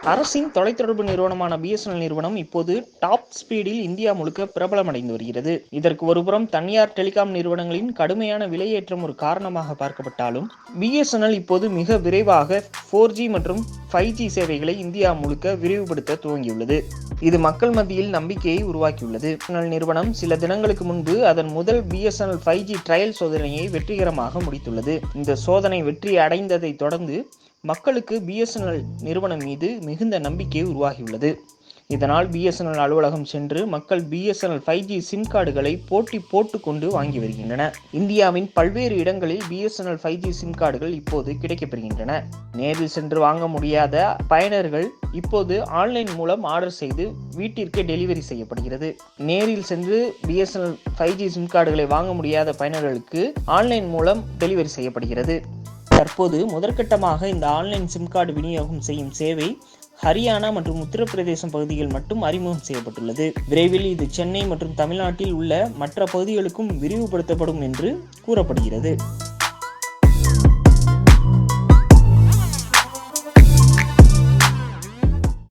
அரசின் தொலைத்தொடர்பு நிறுவனமான பிஎஸ்என்எல் நிறுவனம் இப்போது டாப் ஸ்பீடில் இந்தியா முழுக்க பிரபலமடைந்து வருகிறது. இதற்கு ஒருபுறம் தனியார் டெலிகாம் நிறுவனங்களின் கடுமையான விலையேற்றம் ஒரு காரணமாக பார்க்கப்பட்டாலும், பிஎஸ்என்எல் இப்போது மிக விரைவாக 4G மற்றும் 5G சேவைகளை இந்தியா முழுக்க விரிவுபடுத்த துவங்கியுள்ளது. இது மக்கள் மத்தியில் நம்பிக்கையை உருவாக்கியுள்ளது. பிஎஸ்என்எல் நிறுவனம் சில தினங்களுக்கு முன்பு அதன் முதல் பிஎஸ்என்எல் 5G ட்ரையல் சோதனையை வெற்றிகரமாக முடித்துள்ளது. இந்த சோதனை வெற்றி அடைந்ததை தொடர்ந்து மக்களுக்கு பிஎஸ்என்எல் நிறுவனம் மீது மிகுந்த நம்பிக்கை உருவாகியுள்ளது. இதனால் பிஎஸ்என்எல் அலுவலகம் சென்று மக்கள் பிஎஸ்என்எல் 5G சிம் கார்டுகளை போட்டி போட்டுக்கொண்டு வாங்கி வருகின்றனர். இந்தியாவின் பல்வேறு இடங்களில் பிஎஸ்என்எல் 5G சிம் கார்டுகள் இப்போது கிடைக்கப்பெறுகின்றன. நேரில் சென்று வாங்க முடியாத பயனர்கள் இப்போது ஆன்லைன் மூலம் ஆர்டர் செய்து வீட்டிற்கு டெலிவரி செய்யப்படுகிறது. நேரில் சென்று பிஎஸ்என்எல் 5G சிம் கார்டுகளை வாங்க முடியாத பயனர்களுக்கு ஆன்லைன் மூலம் டெலிவரி செய்யப்படுகிறது. தற்போது முதற்கட்டமாக இந்த ஆன்லைன் சிம் கார்டு விநியோகம் செய்யும் சேவை ஹரியானா மற்றும் உத்தரப்பிரதேசம் பகுதிகள் மட்டும் அறிமுகம் செய்யப்பட்டுள்ளது. விரைவில் இது சென்னை மற்றும் தமிழ்நாட்டில் உள்ள மற்ற பகுதிகளுக்கும் விரிவுபடுத்தப்படும் என்று கூறப்படுகிறது.